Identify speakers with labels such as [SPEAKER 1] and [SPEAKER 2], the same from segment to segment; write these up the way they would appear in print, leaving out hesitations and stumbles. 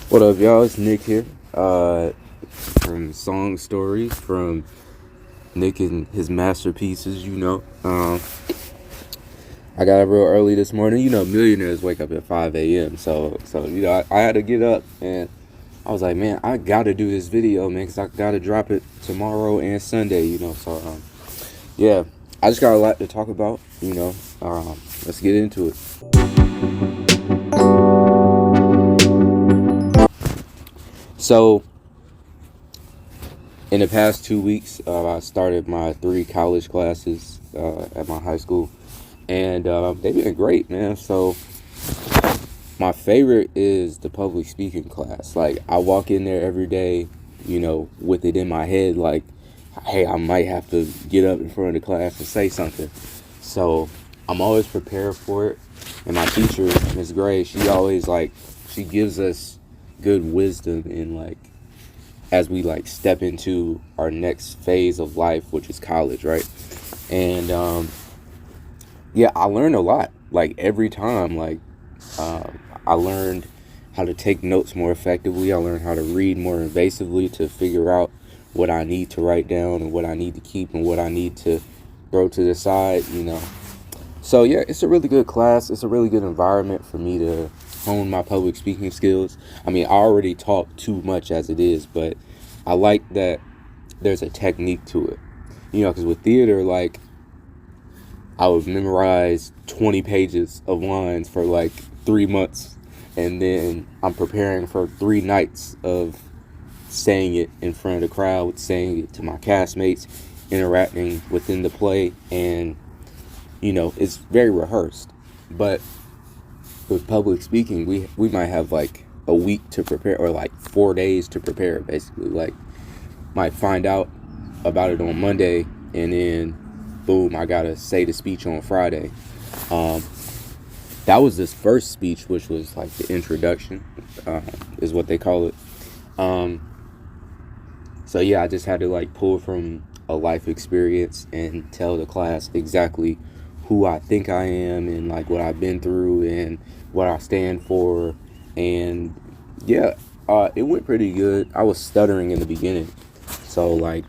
[SPEAKER 1] What up, y'all? It's Nick here. From Song Stories, from Nick and his masterpieces. I got up real early this morning. Millionaires wake up at 5 a.m. So I had to get up, and I was like, man, I gotta do this video, man, because I gotta drop it tomorrow and Sunday. Yeah, I just got a lot to talk about. Let's get into it. So, in the past 2 weeks, I started my 3 college classes at my high school, and they've been great, man. So, my favorite is the public speaking class. Like, I walk in there every day, with it in my head, like, hey, I might have to get up in front of the class and say something. So, I'm always prepared for it. And my teacher, Miss Gray, she gives us good wisdom in, as we step into our next phase of life, which is college, right? And yeah, I learned a lot. Every time, I learned how to take notes more effectively. I learned how to read more evasively to figure out what I need to write down and what I need to keep and what I need to throw to the side. So yeah, it's a really good class. It's a really good environment for me to hone my public speaking skills. I mean, I already talk too much as it is, but I like that there's a technique to it. Because with theater, I would memorize 20 pages of lines for 3 months, and then I'm preparing for 3 nights of saying it in front of the crowd, saying it to my castmates, interacting within the play, and it's very rehearsed. But with public speaking, we might have a week to prepare, or 4 days to prepare, basically. Might find out about it on Monday, and then boom, I gotta say the speech on Friday. That was this first speech, which was the introduction, is what they call it. So yeah, I just had to pull from a life experience and tell the class exactly who I think I am, and what I've been through and what I stand for. And yeah, it went pretty good. I was stuttering in the beginning, so I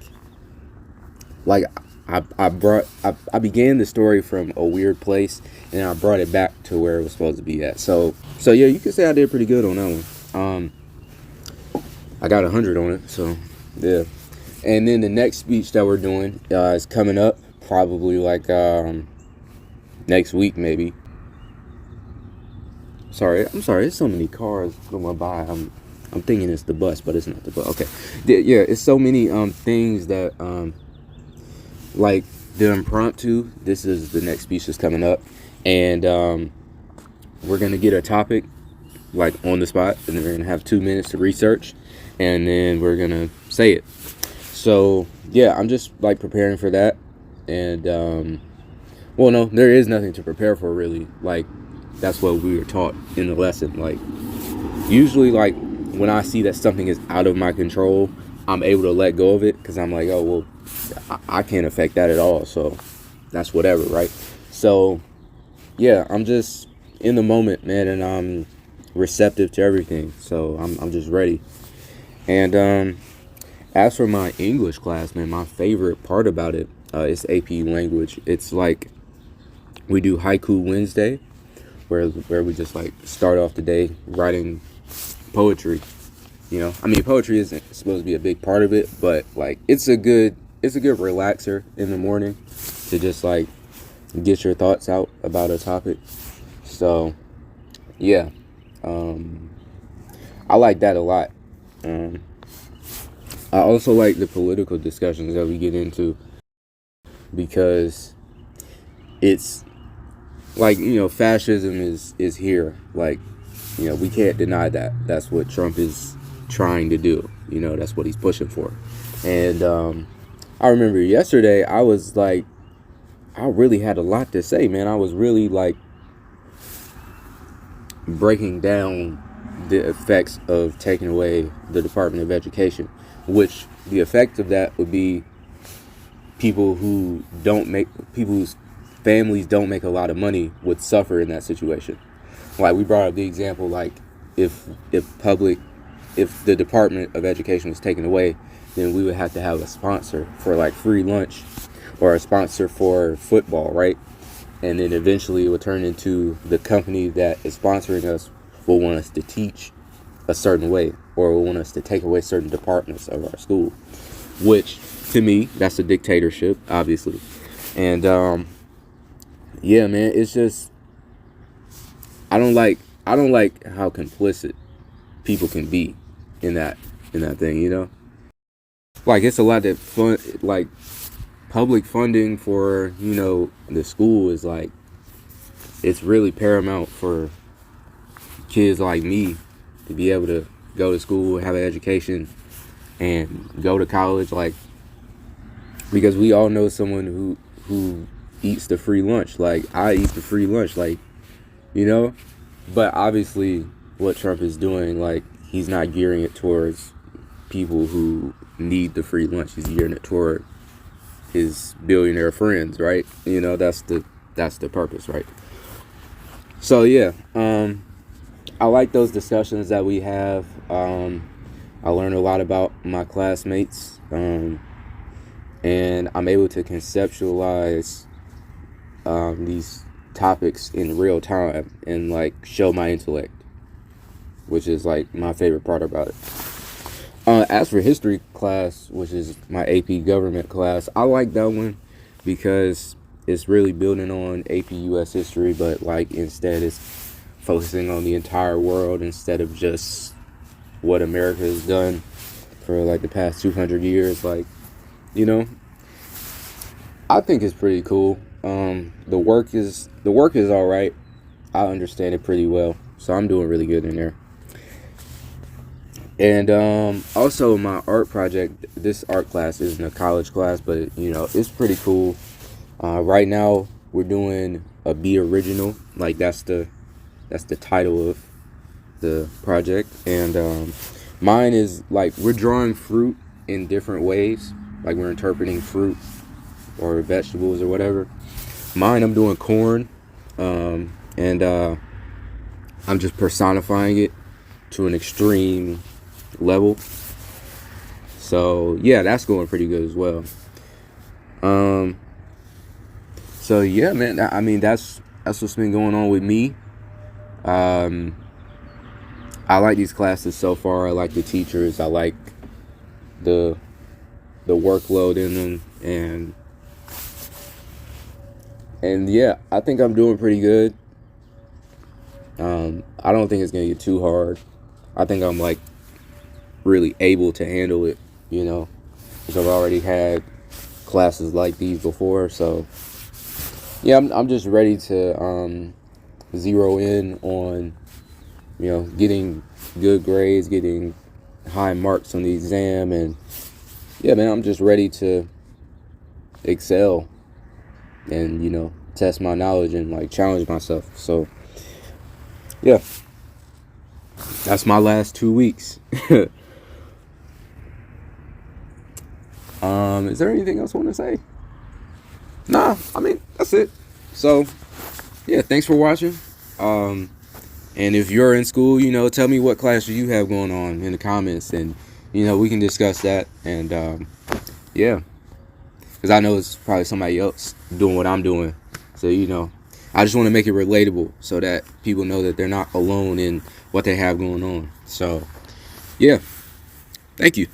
[SPEAKER 1] began the story from a weird place, and I brought it back to where it was supposed to be at. So yeah, you could say I did pretty good on that one. I got 100 on it, so yeah. And then the next speech that we're doing is coming up, probably next week, maybe. I'm sorry. There's so many cars going by. I'm thinking it's the bus, but it's not the bus. Okay, yeah. It's so many things that the impromptu. This is the next speech that's coming up, and we're gonna get a topic on the spot, and then we're gonna have 2 minutes to research, and then we're gonna say it. So yeah, I'm just preparing for that, and well, no, there is nothing to prepare for, really. That's what we were taught in the lesson. Usually, when I see that something is out of my control, I'm able to let go of it, because I'm oh, well, I can't affect that at all, so that's whatever, right? So yeah, I'm just in the moment, man, and I'm receptive to everything, so I'm just ready. And as for my English class, man, my favorite part about it is AP language. It's we do Haiku Wednesday, where we just start off the day writing poetry. I mean, poetry isn't supposed to be a big part of it, but it's a good relaxer in the morning to just get your thoughts out about a topic. So yeah, I like that a lot. I also like the political discussions that we get into, because it's fascism is here. We can't deny that. That's what Trump is trying to do. That's what he's pushing for. And I remember yesterday, I was I really had a lot to say, man. I was really breaking down the effects of taking away the Department of Education, which the effect of that would be people whose families don't make a lot of money would suffer in that situation. We brought up the example, if public if the Department of Education was taken away, then we would have to have a sponsor for like free lunch or a sponsor for football, right? And then eventually it would turn into the company that is sponsoring us will want us to teach a certain way, or will want us to take away certain departments of our school, which to me, that's a dictatorship, obviously. And yeah, man, it's just I don't like how complicit people can be in that thing, you know? Like, it's a lot that fun, like public funding for, you know, the school is like, it's really paramount for kids like me to be able to go to school, have an education, and go to college, like, because we all know someone who eats the free lunch. Like, I eat the free lunch, like, you know? But obviously what Trump is doing, like, he's not gearing it towards people who need the free lunch. He's gearing it toward his billionaire friends, right? You know, that's the purpose, right? So yeah, I like those discussions that we have. I learned a lot about my classmates, and I'm able to conceptualize these topics in real time and like show my intellect, which is like my favorite part about it. As for history class, which is my AP government class, I like that one because it's really building on AP US history, but like instead it's focusing on the entire world instead of just what America has done for like the past 200 years. Like, you know, I think it's pretty cool. The work is all right. I understand it pretty well, so I'm doing really good in there. And also my art project, this art class isn't a college class, but you know, it's pretty cool. Right now we're doing a Be Original, like that's the title of the project. And mine is like, we're drawing fruit in different ways, like we're interpreting fruit or vegetables or whatever. Mine, I'm doing corn, and I'm just personifying it to an extreme level. So yeah, that's going pretty good as well. So yeah, man, I mean, that's what's been going on with me. I like these classes so far. I like the teachers. I like the workload in them, and yeah, I think I'm doing pretty good. I don't think it's gonna get too hard. I think I'm like really able to handle it, you know, because I've already had classes like these before. So yeah, I'm just ready to zero in on, you know, getting good grades, getting high marks on the exam, and yeah, man, I'm just ready to excel and, you know, test my knowledge and like challenge myself. So yeah, that's my last 2 weeks. Is there anything else I want to say? Nah, I mean, that's it. So yeah, thanks for watching. And if you're in school, you know, tell me what classes you have going on in the comments, and you know, we can discuss that. And yeah, because I know it's probably somebody else doing what I'm doing. So, you know, I just want to make it relatable so that people know that they're not alone in what they have going on. So yeah, thank you.